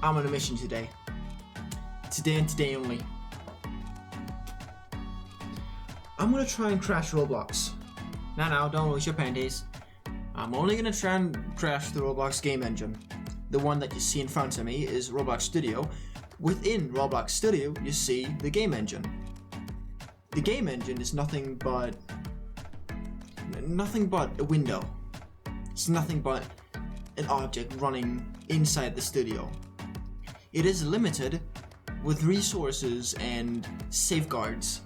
I'm on a mission today. Today and today only. I'm gonna try and crash Roblox. Now, don't lose your panties. I'm only gonna try and crash the Roblox game engine. The one that you see in front of me is Roblox Studio. Within Roblox Studio, you see the game engine. The game engine is nothing but a window. It's nothing but an object running inside the studio. It is limited with resources and safeguards,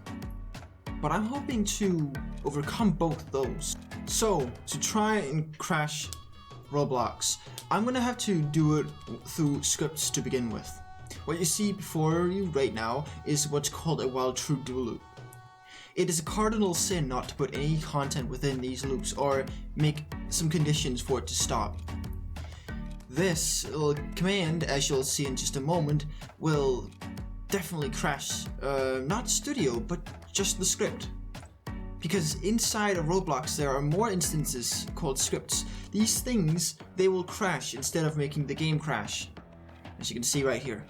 but I'm hoping to overcome both those. So, to try and crash Roblox, I'm gonna have to do it through scripts to begin with. What you see before you right now is what's called a while true do loop. It is a cardinal sin not to put any content within these loops or make some conditions for it to stop. This little command, as you'll see in just a moment, will definitely crash not Studio, but just the script. Because inside of Roblox there are more instances called scripts. These things, they will crash instead of making the game crash, as you can see right here.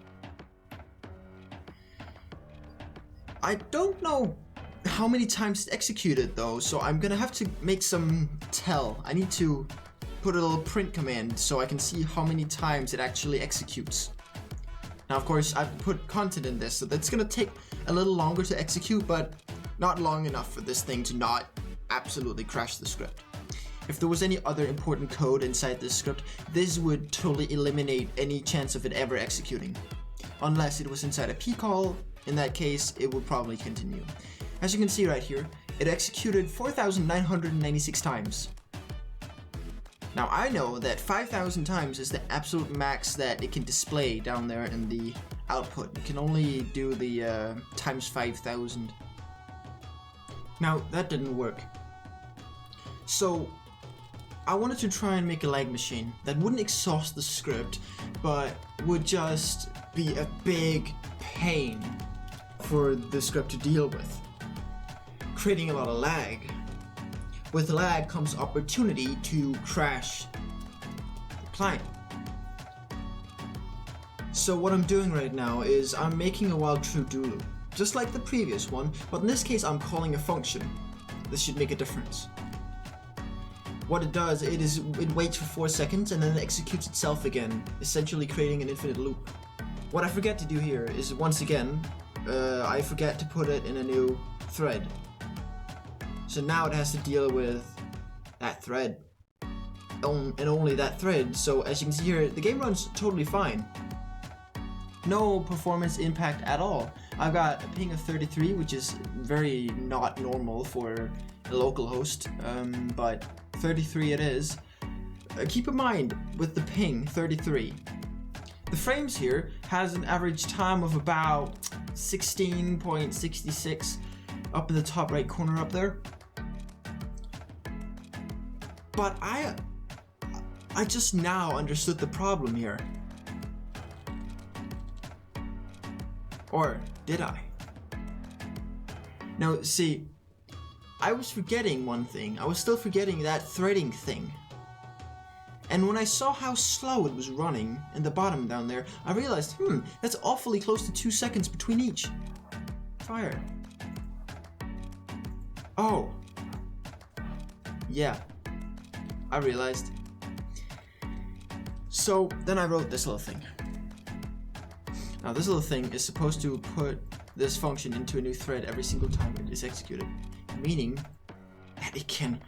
I don't know how many times it's executed though, so I'm gonna have to make some tell. I need to put a little print command so I can see how many times it actually executes. Now of course I've put content in this, so that's gonna take a little longer to execute, but not long enough for this thing to not absolutely crash the script. If there was any other important code inside this script, this would totally eliminate any chance of it ever executing. Unless it was inside a p-call, in that case it would probably continue. As you can see right here, it executed 4,996 times. Now I know that 5,000 times is the absolute max that it can display down there in the output. It can only do the times 5,000. Now that didn't work. So I wanted to try and make a lag machine that wouldn't exhaust the script, but would just be a big pain for the script to deal with, creating a lot of lag. With lag comes opportunity to crash the client. So what I'm doing right now is I'm making a while true do loop, just like the previous one, but in this case I'm calling a function. This should make a difference. What it does, it waits for 4 seconds and then it executes itself again, essentially creating an infinite loop. What I forget to do here is, once again, I forget to put it in a new thread. So now it has to deal with that thread, and only that thread. So as you can see here, the game runs totally fine. No performance impact at all. I've got a ping of 33, which is very not normal for a local host, but 33 it is. Keep in mind, with the ping 33, the frames here has an average time of about 16.66 up in the top right corner up there. But I just now understood the problem here. Or did I? Now see, I was forgetting one thing. I was still forgetting that threading thing. And when I saw how slow it was running in the bottom down there, I realized, that's awfully close to 2 seconds between each. Fire. Oh. Yeah. I realized. So then I wrote this little thing. Now this little thing is supposed to put this function into a new thread every single time it is executed, meaning that it can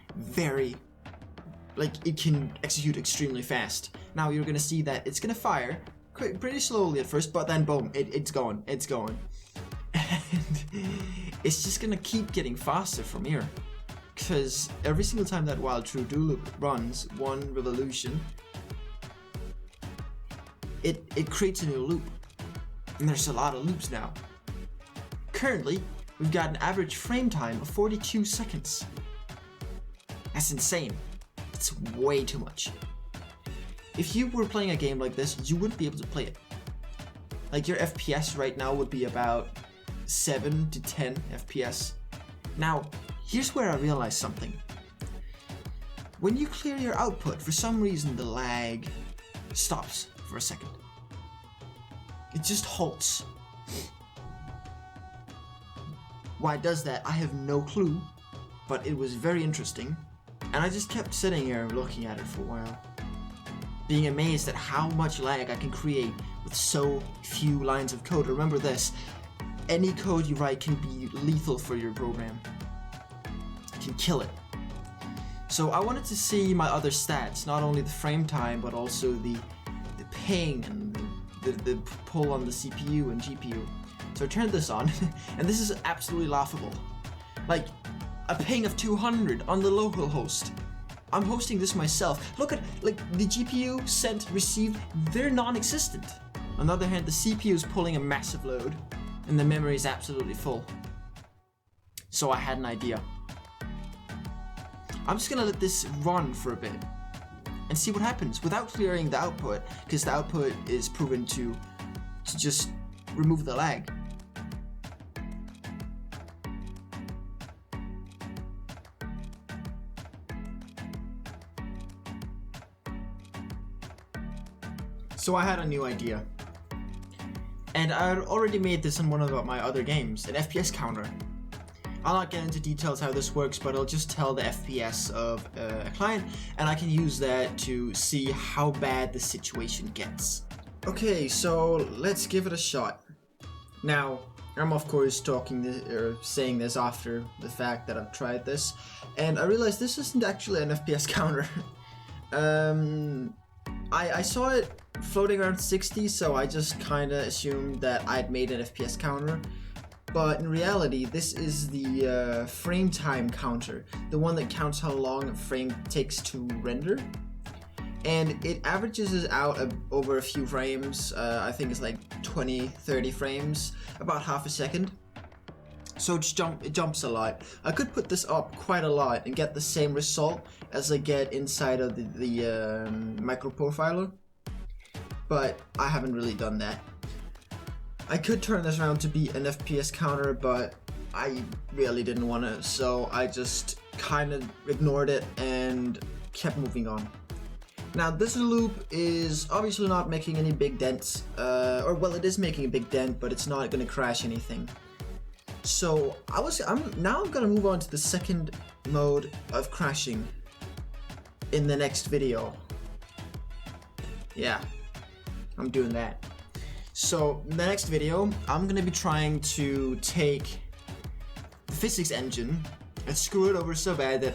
it can execute extremely fast. Now you're gonna see that it's gonna fire pretty slowly at first, but then boom, it's going. And it's just gonna keep getting faster from here. Because every single time that while true do loop runs one revolution, it creates a new loop. And there's a lot of loops now. Currently, we've got an average frame time of 42 seconds. That's insane. It's way too much. If you were playing a game like this, you wouldn't be able to play it. Like your FPS right now would be about 7 to 10 FPS. Now, here's where I realized something. When you clear your output, for some reason the lag stops for a second. It just halts. Why it does that, I have no clue, but it was very interesting. And I just kept sitting here looking at it for a while, being amazed at how much lag I can create with so few lines of code. Remember this, any code you write can be lethal for your program. It can kill it. So I wanted to see my other stats, not only the frame time, but also the ping and the pull on the CPU and GPU. So I turned this on, and this is absolutely laughable. Like, a ping of 200 on the local host. I'm hosting this myself. Look at, like, the GPU sent, received, they're non-existent. On the other hand, the CPU is pulling a massive load, and the memory is absolutely full. So I had an idea. I'm just gonna let this run for a bit and see what happens without clearing the output, because the output is proven to just remove the lag. So I had a new idea, and I had already made this in one of my other games, an FPS counter. I'll not get into details how this works, but I'll just tell the FPS of a client, and I can use that to see how bad the situation gets. Okay, so let's give it a shot. Now, I'm of course saying this after the fact that I've tried this, and I realized this isn't actually an FPS counter. I saw it floating around 60, so I just kinda assumed that I'd made an FPS counter. But in reality, this is the frame time counter, the one that counts how long a frame takes to render. And it averages out over a few frames. I think it's like 20-30 frames, about half a second. So it jumps a lot. I could put this up quite a lot and get the same result as I get inside of the micro profiler, but I haven't really done that. I could turn this around to be an FPS counter, but I really didn't want to, so I just kind of ignored it and kept moving on. Now this loop is obviously not making any big dents, or well, it is making a big dent, but it's not going to crash anything. So I'm gonna move on to the second mode of crashing in the next video. Yeah, I'm doing that. So in the next video, I'm gonna be trying to take the physics engine and screw it over so bad that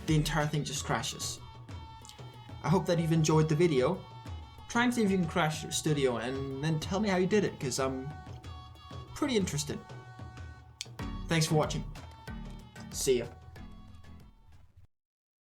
the entire thing just crashes. I hope that you've enjoyed the video. Try and see if you can crash your studio and then tell me how you did it, because I'm pretty interested. Thanks for watching. See ya.